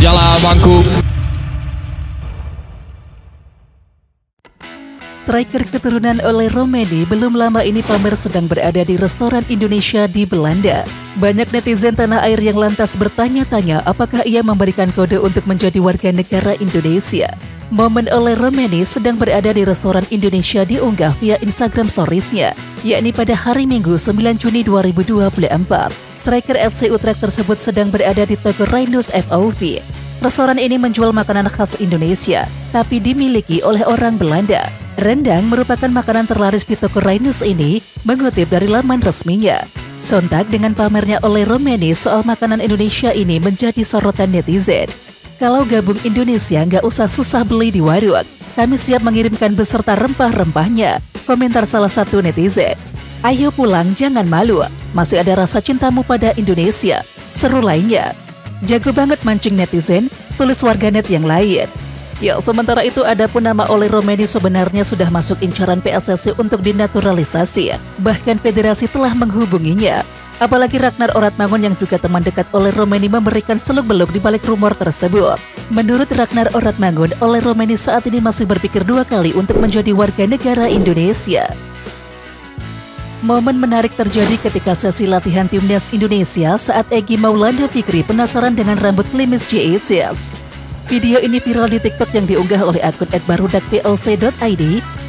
Jala bangku. Striker keturunan Ole Romeni belum lama ini pamer sedang berada di restoran Indonesia di Belanda. Banyak netizen tanah air yang lantas bertanya-tanya apakah ia memberikan kode untuk menjadi warga negara Indonesia. Momen Ole Romeni sedang berada di restoran Indonesia diunggah via Instagram Stories-nya, yakni pada hari Minggu 9 Juni 2024. Striker FC Utrecht tersebut sedang berada di toko Rhinus FOV. Restoran ini menjual makanan khas Indonesia, tapi dimiliki oleh orang Belanda. Rendang merupakan makanan terlaris di toko Rhinus ini, mengutip dari laman resminya. Sontak dengan pamernya Ole Romeni soal makanan Indonesia ini menjadi sorotan netizen. Kalau gabung Indonesia nggak usah susah beli di warung, kami siap mengirimkan beserta rempah-rempahnya, komentar salah satu netizen. Ayo pulang jangan malu, masih ada rasa cintamu pada Indonesia, seru lainnya. Jago banget mancing netizen, tulis warganet yang lain. Ya, sementara itu ada pun nama Ole Romeni sebenarnya sudah masuk incaran PSSI untuk dinaturalisasi. Bahkan federasi telah menghubunginya. Apalagi Ragnar Oratmangun yang juga teman dekat Ole Romeni memberikan seluk-beluk di balik rumor tersebut. Menurut Ragnar Oratmangun, Ole Romeni saat ini masih berpikir 2 kali untuk menjadi warga negara Indonesia. Momen menarik terjadi ketika sesi latihan timnas Indonesia saat Egy Maulana Fikri penasaran dengan rambut klimis JICS. Video ini viral di TikTok yang diunggah oleh akun @barudakvoc.id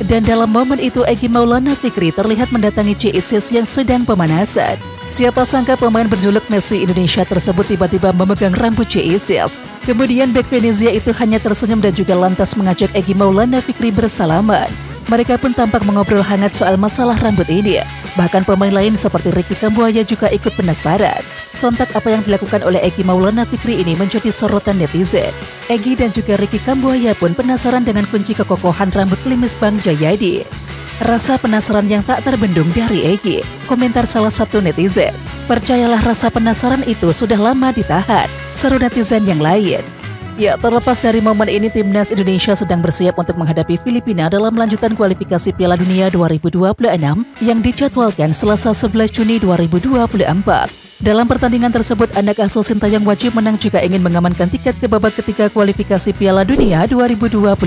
dan dalam momen itu Egy Maulana Fikri terlihat mendatangi JICS yang sedang pemanasan. Siapa sangka pemain berjuluk Messi Indonesia tersebut tiba-tiba memegang rambut JICS. Kemudian bek Venezia itu hanya tersenyum dan juga lantas mengajak Egy Maulana Fikri bersalaman. Mereka pun tampak mengobrol hangat soal masalah rambut ini. Bahkan pemain lain seperti Ricky Kambuaya juga ikut penasaran. Sontak apa yang dilakukan oleh Egy Maulana Fikri ini menjadi sorotan netizen. Egy dan juga Ricky Kambuaya pun penasaran dengan kunci kekokohan rambut klimis Bang Jayadi. Rasa penasaran yang tak terbendung dari Egy, komentar salah satu netizen. Percayalah rasa penasaran itu sudah lama ditahan, seru netizen yang lain. Ya, terlepas dari momen ini, timnas Indonesia sedang bersiap untuk menghadapi Filipina dalam lanjutan kualifikasi Piala Dunia 2026 yang dijadwalkan Selasa 11 Juni 2024. Dalam pertandingan tersebut, anak asuh Sintayong wajib menang jika ingin mengamankan tiket ke babak ketiga kualifikasi Piala Dunia 2026.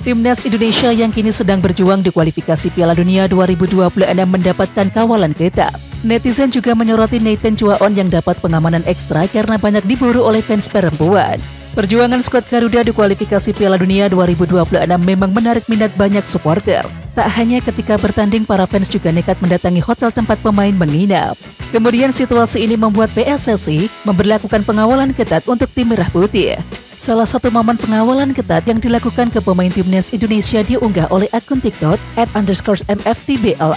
Timnas Indonesia yang kini sedang berjuang di kualifikasi Piala Dunia 2026 mendapatkan kawalan ketat. Netizen juga menyoroti Nathan Chuaon yang dapat pengamanan ekstra karena banyak diburu oleh fans perempuan. Perjuangan skuad Garuda di kualifikasi Piala Dunia 2026 memang menarik minat banyak supporter. Tak hanya ketika bertanding, para fans juga nekat mendatangi hotel tempat pemain menginap. Kemudian situasi ini membuat PSSI memberlakukan pengawalan ketat untuk tim Merah Putih. Salah satu momen pengawalan ketat yang dilakukan ke pemain timnas Indonesia diunggah oleh akun TikTok @_mftbl_.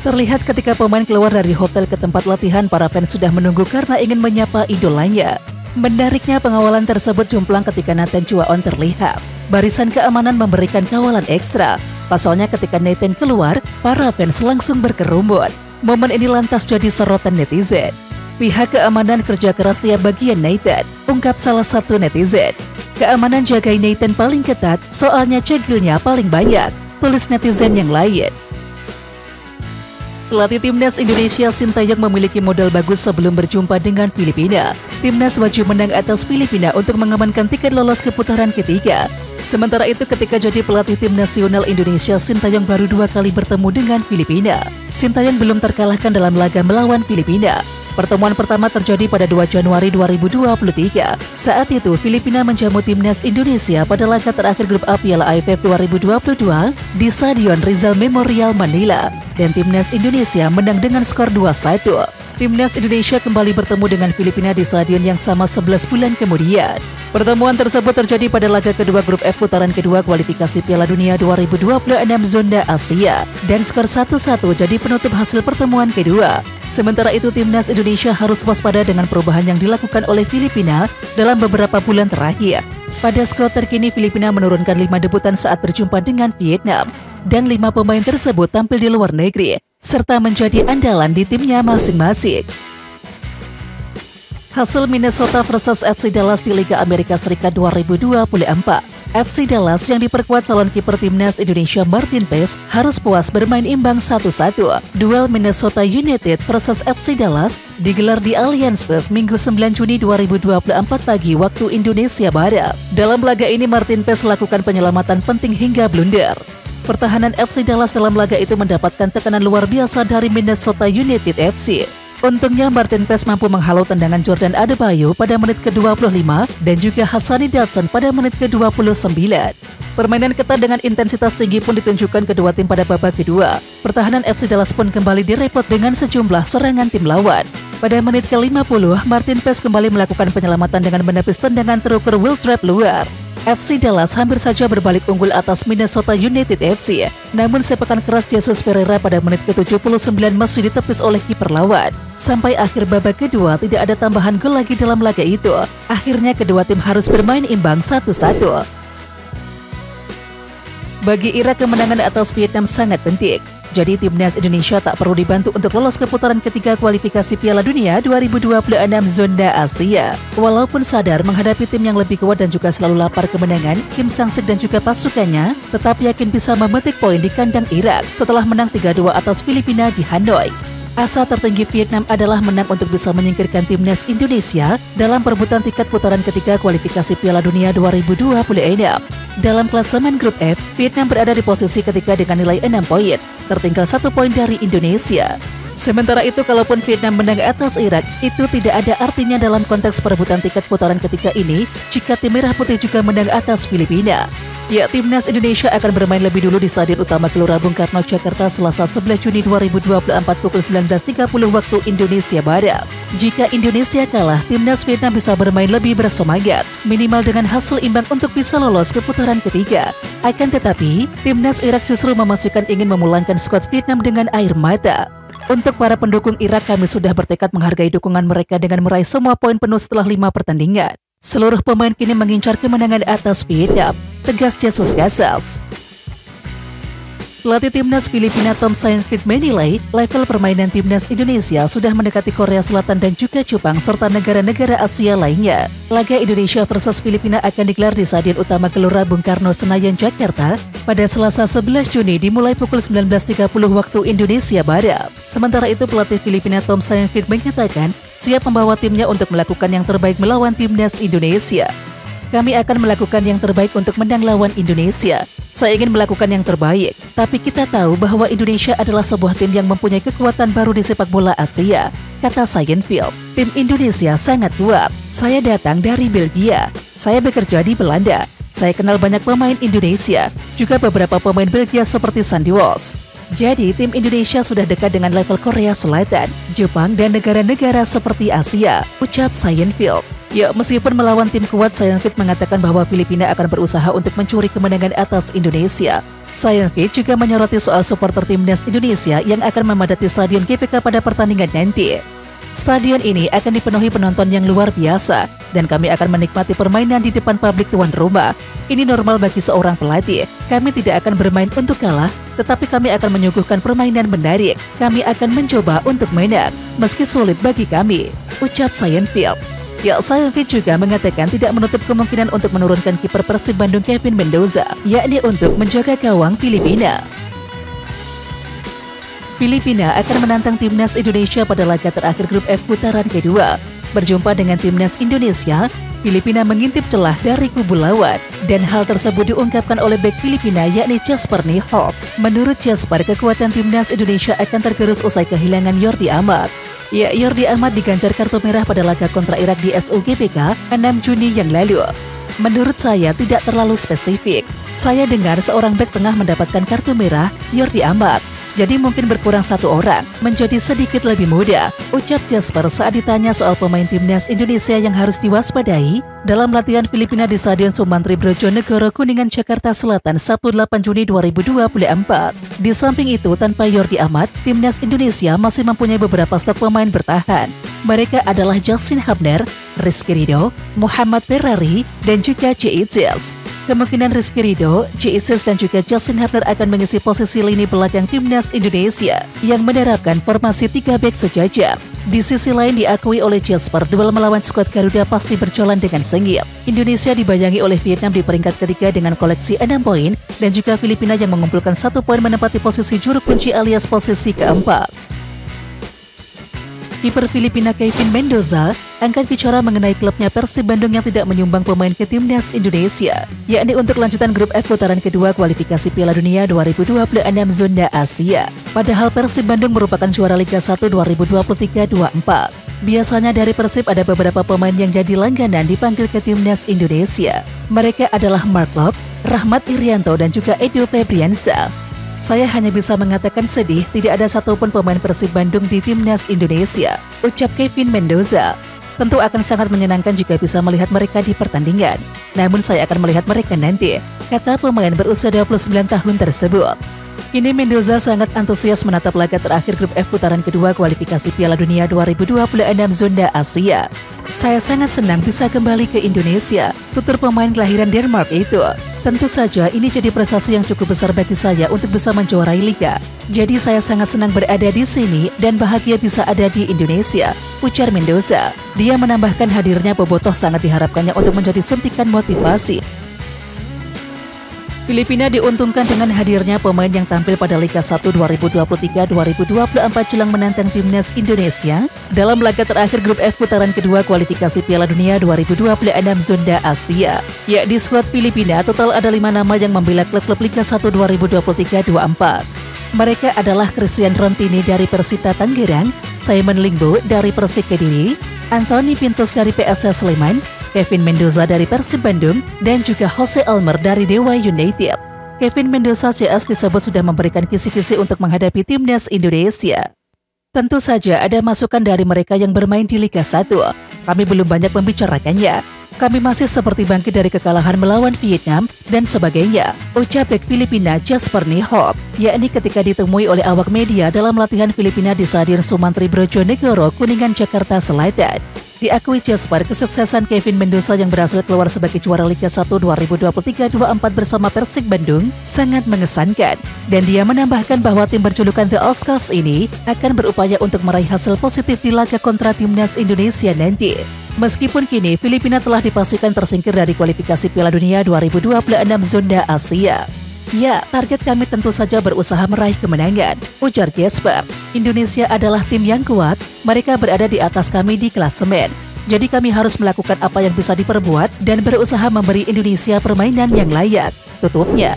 Terlihat ketika pemain keluar dari hotel ke tempat latihan, para fans sudah menunggu karena ingin menyapa idolanya. Menariknya, pengawalan tersebut jomplang ketika Nathan Chuaon terlihat. Barisan keamanan memberikan kawalan ekstra. Pasalnya ketika Nathan keluar, para fans langsung berkerumun. Momen ini lantas jadi sorotan netizen. Pihak keamanan kerja keras tiap bagian Nathan, ungkap salah satu netizen. Keamanan jagai Nathan paling ketat, soalnya cegilnya paling banyak, tulis netizen yang lain. Pelatih timnas Indonesia Sintayong memiliki modal bagus sebelum berjumpa dengan Filipina. Timnas wajib menang atas Filipina untuk mengamankan tiket lolos ke putaran ketiga. Sementara itu, ketika jadi pelatih tim nasional Indonesia, Sintayong baru 2 kali bertemu dengan Filipina. Sintayong belum terkalahkan dalam laga melawan Filipina. Pertemuan pertama terjadi pada 2 Januari 2023. Saat itu, Filipina menjamu timnas Indonesia pada laga terakhir grup A Piala AFF 2022 di Stadion Rizal Memorial Manila. Dan timnas Indonesia menang dengan skor 2-1. Timnas Indonesia kembali bertemu dengan Filipina di stadion yang sama 11 bulan kemudian. Pertemuan tersebut terjadi pada laga kedua grup F putaran kedua kualifikasi Piala Dunia 2026 zona Asia. Dan skor 1-1 jadi penutup hasil pertemuan kedua. Sementara itu, timnas Indonesia harus waspada dengan perubahan yang dilakukan oleh Filipina dalam beberapa bulan terakhir. Pada skor terkini, Filipina menurunkan 5 debutan saat berjumpa dengan Vietnam. Dan 5 pemain tersebut tampil di luar negeri, serta menjadi andalan di timnya masing-masing. Hasil Minnesota versus FC Dallas di Liga Amerika Serikat 2024. FC Dallas yang diperkuat calon kiper timnas Indonesia Martin Paes harus puas bermain imbang 1-1. Duel Minnesota United versus FC Dallas digelar di Allianz Field Minggu 9 Juni 2024 pagi waktu Indonesia Barat. Dalam laga ini Martin Paes lakukan penyelamatan penting hingga blunder. Pertahanan FC Dallas dalam laga itu mendapatkan tekanan luar biasa dari Minnesota United FC. Untungnya Martin Paes mampu menghalau tendangan Jordan Adebayo pada menit ke-25 dan juga Hassani Dotson pada menit ke-29. Permainan ketat dengan intensitas tinggi pun ditunjukkan kedua tim pada babak kedua. Pertahanan FC Dallas pun kembali direpot dengan sejumlah serangan tim lawan. Pada menit ke-50, Martin Paes kembali melakukan penyelamatan dengan menepis tendangan terukur Will Trapp luar. FC Dallas hampir saja berbalik unggul atas Minnesota United FC. Namun sepakan keras Jesus Ferreira pada menit ke-79 masih ditepis oleh kiper lawan. Sampai akhir babak kedua tidak ada tambahan gol lagi dalam laga itu. Akhirnya kedua tim harus bermain imbang 1-1. Bagi Irak kemenangan atas Vietnam sangat penting. Jadi timnas Indonesia tak perlu dibantu untuk lolos ke putaran ketiga kualifikasi Piala Dunia 2026 zona Asia. Walaupun sadar menghadapi tim yang lebih kuat dan juga selalu lapar kemenangan, Kim Sang-sik dan juga pasukannya tetap yakin bisa memetik poin di kandang Irak setelah menang 3-2 atas Filipina di Hanoi. Asa tertinggi Vietnam adalah menang untuk bisa menyingkirkan timnas Indonesia dalam perebutan tiket putaran ketiga kualifikasi Piala Dunia 2026. Dalam klasemen grup F, Vietnam berada di posisi ketiga dengan nilai 6 poin, tertinggal 1 poin dari Indonesia. Sementara itu, kalaupun Vietnam menang atas Irak, itu tidak ada artinya dalam konteks perebutan tiket putaran ketiga ini jika tim Merah Putih juga menang atas Filipina. Ya, timnas Indonesia akan bermain lebih dulu di Stadion Utama Gelora Bung Karno, Jakarta, Selasa 11 Juni 2024 pukul 19.30 waktu Indonesia Barat. Jika Indonesia kalah, timnas Vietnam bisa bermain lebih bersemangat, minimal dengan hasil imbang untuk bisa lolos ke putaran ketiga. Akan tetapi, timnas Irak justru memastikan ingin memulangkan skuad Vietnam dengan air mata. Untuk para pendukung Irak, kami sudah bertekad menghargai dukungan mereka dengan meraih semua poin penuh setelah 5 pertandingan. Seluruh pemain kini mengincar kemenangan atas Vietnam, tegas Jesus Casas. Pelatih timnas Filipina Tom Saintfiet menilai level permainan timnas Indonesia sudah mendekati Korea Selatan dan juga Jepang serta negara-negara Asia lainnya. Laga Indonesia versus Filipina akan digelar di Stadion Utama Gelora Bung Karno, Senayan, Jakarta pada Selasa 11 Juni dimulai pukul 19.30 waktu Indonesia Barat. Sementara itu pelatih Filipina Tom Saintfiet mengatakan siap membawa timnya untuk melakukan yang terbaik melawan timnas Indonesia. Kami akan melakukan yang terbaik untuk menang lawan Indonesia. Saya ingin melakukan yang terbaik, tapi kita tahu bahwa Indonesia adalah sebuah tim yang mempunyai kekuatan baru di sepak bola Asia, kata Saintfiet. Tim Indonesia sangat kuat. Saya datang dari Belgia. Saya bekerja di Belanda. Saya kenal banyak pemain Indonesia, juga beberapa pemain Belgia seperti Sandy Walsh. Jadi, tim Indonesia sudah dekat dengan level Korea Selatan, Jepang, dan negara-negara seperti Asia, ucap Saintfiet. Ya, meskipun melawan tim kuat, Saintfiet mengatakan bahwa Filipina akan berusaha untuk mencuri kemenangan atas Indonesia. Saintfiet juga menyoroti soal supporter timnas Indonesia yang akan memadati Stadion GBK pada pertandingan nanti. Stadion ini akan dipenuhi penonton yang luar biasa, dan kami akan menikmati permainan di depan publik tuan rumah. Ini normal bagi seorang pelatih. Kami tidak akan bermain untuk kalah, tetapi kami akan menyuguhkan permainan menarik. Kami akan mencoba untuk menang, meski sulit bagi kami, ucap Saintfiet. Ya, Saintfiet juga mengatakan tidak menutup kemungkinan untuk menurunkan kiper Persib Bandung Kevin Mendoza, yakni untuk menjaga gawang Filipina. Filipina akan menantang timnas Indonesia pada laga terakhir grup F putaran kedua. Berjumpa dengan timnas Indonesia, Filipina mengintip celah dari kubu lawan, dan hal tersebut diungkapkan oleh bek Filipina yakni Jasper Nihop. Menurut Jasper, kekuatan timnas Indonesia akan tergerus usai kehilangan Jordi Amat. Ya, Jordi Amat diganjar kartu merah pada laga kontra Irak di SUGBK 6 Juni yang lalu. Menurut saya tidak terlalu spesifik. Saya dengar seorang bek tengah mendapatkan kartu merah, Jordi Amat. Jadi mungkin berkurang 1 orang, menjadi sedikit lebih mudah, ucap Jasper saat ditanya soal pemain timnas Indonesia yang harus diwaspadai dalam latihan Filipina di Stadion Sumantri Brojonegoro, Kuningan, Jakarta Selatan, Sabtu 8 Juni 2024. Di samping itu, tanpa Jordi Amat, timnas Indonesia masih mempunyai beberapa stok pemain bertahan. Mereka adalah Justin Hubner, Rizky Ridho, Muhammad Ferrari, dan juga J.I.Zes. Kemungkinan Rizky Ridho, J.I.Zes, dan juga Justin Hubner akan mengisi posisi lini belakang timnas Indonesia yang menerapkan formasi 3 bek sejajar. Di sisi lain diakui oleh Jasper, duel melawan skuad Garuda pasti berjalan dengan sengit. Indonesia dibayangi oleh Vietnam di peringkat ketiga dengan koleksi 6 poin dan juga Filipina yang mengumpulkan 1 poin menempati posisi juru kunci alias posisi keempat. Kiper Filipina Kevin Mendoza angkat bicara mengenai klubnya Persib Bandung yang tidak menyumbang pemain ke timnas Indonesia, yakni untuk lanjutan grup F putaran kedua kualifikasi Piala Dunia 2026 zona Asia. Padahal Persib Bandung merupakan juara Liga 1 2023-24. Biasanya dari Persib ada beberapa pemain yang jadi langganan dipanggil ke timnas Indonesia. Mereka adalah Mark Locke, Rahmat Irianto, dan juga Edo Febriansyah. Saya hanya bisa mengatakan sedih tidak ada satupun pemain Persib Bandung di timnas Indonesia, ucap Kevin Mendoza. Tentu akan sangat menyenangkan jika bisa melihat mereka di pertandingan. Namun saya akan melihat mereka nanti, kata pemain berusia 29 tahun tersebut. Kini Mendoza sangat antusias menatap laga terakhir grup F putaran kedua kualifikasi Piala Dunia 2026 zona Asia. Saya sangat senang bisa kembali ke Indonesia, tutur pemain kelahiran Denmark itu. Tentu saja ini jadi prestasi yang cukup besar bagi saya untuk bisa menjuarai liga. Jadi saya sangat senang berada di sini dan bahagia bisa ada di Indonesia, ujar Mendoza. Dia menambahkan hadirnya Bobotoh sangat diharapkannya untuk menjadi suntikan motivasi. Filipina diuntungkan dengan hadirnya pemain yang tampil pada Liga 1 2023-2024 jelang menantang timnas Indonesia dalam laga terakhir grup F putaran kedua kualifikasi Piala Dunia 2026 zona Asia. Ya, di skuad Filipina total ada 5 nama yang membela klub-klub Liga 1 2023-24. Mereka adalah Christian Rontini dari Persita Tangerang, Simon Lingbo dari Persik Kediri, Anthony Pintus dari PSS Sleman, Kevin Mendoza dari Persib Bandung, dan juga Jose Almer dari Dewa United. Kevin Mendoza CS disebut sudah memberikan kisi-kisi untuk menghadapi timnas Indonesia. Tentu saja ada masukan dari mereka yang bermain di Liga 1. Kami belum banyak membicarakannya. Kami masih seperti bangkit dari kekalahan melawan Vietnam dan sebagainya, ucap bek Filipina Jasper Nihop, yakni ketika ditemui oleh awak media dalam latihan Filipina di Stadion Sumantri Brojonegoro, Kuningan, Jakarta Selatan. Diakui Jasper, kesuksesan Kevin Mendoza yang berhasil keluar sebagai juara Liga 1 2023-24 bersama Persik Bandung sangat mengesankan. Dan dia menambahkan bahwa tim berjulukan The All-Stars ini akan berupaya untuk meraih hasil positif di laga kontra timnas Indonesia nanti. Meskipun kini Filipina telah dipastikan tersingkir dari kualifikasi Piala Dunia 2026 zona Asia. Ya, target kami tentu saja berusaha meraih kemenangan, ujar Jasper. Indonesia adalah tim yang kuat, mereka berada di atas kami di klasemen. Jadi kami harus melakukan apa yang bisa diperbuat dan berusaha memberi Indonesia permainan yang layak, tutupnya.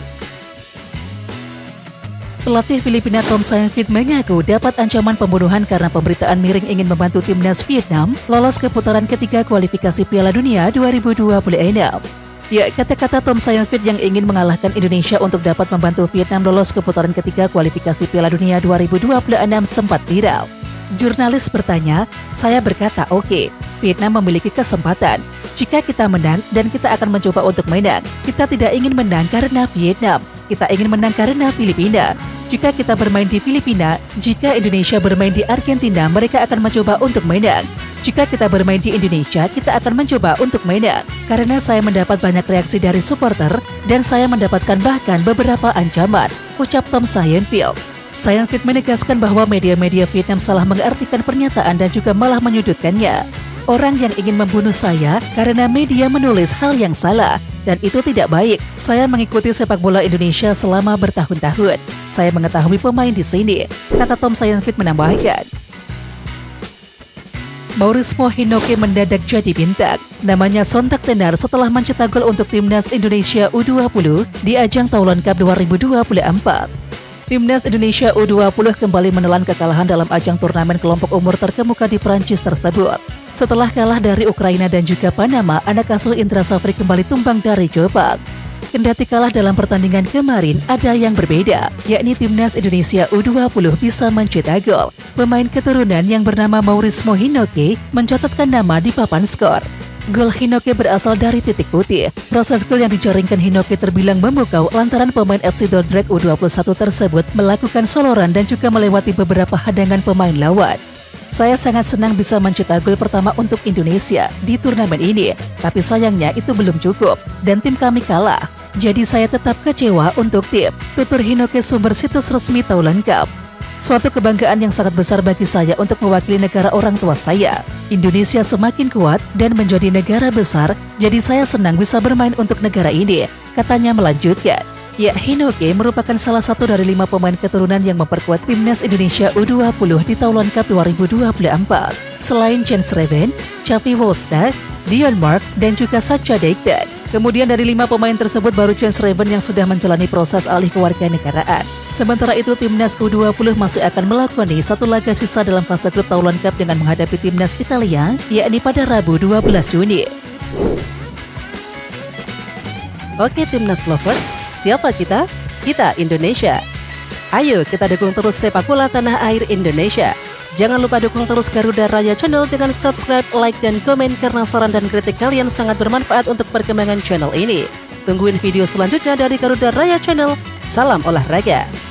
Pelatih Filipina Tom Saintfiet mengaku dapat ancaman pembunuhan karena pemberitaan miring ingin membantu timnas Vietnam lolos ke putaran ketiga kualifikasi Piala Dunia 2026. Ya, kata-kata Tom Saintfiet yang ingin mengalahkan Indonesia untuk dapat membantu Vietnam lolos ke putaran ketiga kualifikasi Piala Dunia 2026 sempat viral. Jurnalis bertanya, saya berkata oke, Vietnam memiliki kesempatan. Jika kita menang dan kita akan mencoba untuk menang, kita tidak ingin menang karena Vietnam. Kita ingin menang karena Filipina. Jika kita bermain di Filipina, jika Indonesia bermain di Argentina, mereka akan mencoba untuk menang. Jika kita bermain di Indonesia, kita akan mencoba untuk menang. Karena saya mendapat banyak reaksi dari supporter dan saya mendapatkan bahkan beberapa ancaman, ucap Tom Saintfiet. Saintfiet menegaskan bahwa media-media Vietnam salah mengartikan pernyataan dan juga malah menyudutkannya. Orang yang ingin membunuh saya karena media menulis hal yang salah. Dan itu tidak baik. Saya mengikuti sepak bola Indonesia selama bertahun-tahun. Saya mengetahui pemain di sini, kata Tom Saintfiet menambahkan. Maurizmo Hinoke mendadak jadi bintang. Namanya sontak tenar setelah mencetak gol untuk timnas Indonesia U20 di ajang Toulon Cup 2024. Timnas Indonesia U20 kembali menelan kekalahan dalam ajang turnamen kelompok umur terkemuka di Prancis tersebut. Setelah kalah dari Ukraina dan juga Panama, anak asuh Indra Safri kembali tumbang dari Jepang. Kendati kalah dalam pertandingan kemarin, ada yang berbeda, yakni timnas Indonesia U20 bisa mencetak gol. Pemain keturunan yang bernama Maurizmo Hinoke mencatatkan nama di papan skor. Gol Hinoke berasal dari titik putih. Proses gol yang dijaringkan Hinoke terbilang memukau lantaran pemain FC Dordrecht U21 tersebut melakukan soloran dan juga melewati beberapa hadangan pemain lawan. Saya sangat senang bisa mencetak gol pertama untuk Indonesia di turnamen ini, tapi sayangnya itu belum cukup dan tim kami kalah. Jadi saya tetap kecewa untuk tim, tutur Hinoke sumber situs resmi Toulon Cup. Suatu kebanggaan yang sangat besar bagi saya untuk mewakili negara orang tua saya. Indonesia semakin kuat dan menjadi negara besar, jadi saya senang bisa bermain untuk negara ini, katanya melanjutkan. Ya, Hinoke merupakan salah satu dari 5 pemain keturunan yang memperkuat timnas Indonesia U20 di Thailand Cup 2024. Selain Jens Reven, Xavi Wolstad, Dion Mark, dan juga Sacha Degden. Kemudian dari 5 pemain tersebut baru Jens Reven yang sudah menjalani proses alih kewarganegaraan. Sementara itu timnas U20 masih akan melakoni satu laga sisa dalam fase grup Thailand Cup dengan menghadapi timnas Italia, yakni pada Rabu 12 Juni. Oke timnas lovers, siapa kita? Kita Indonesia. Ayo kita dukung terus sepak bola tanah air Indonesia. Jangan lupa dukung terus Garuda Raya Channel dengan subscribe, like, dan komen karena saran dan kritik kalian sangat bermanfaat untuk perkembangan channel ini. Tungguin video selanjutnya dari Garuda Raya Channel. Salam olahraga.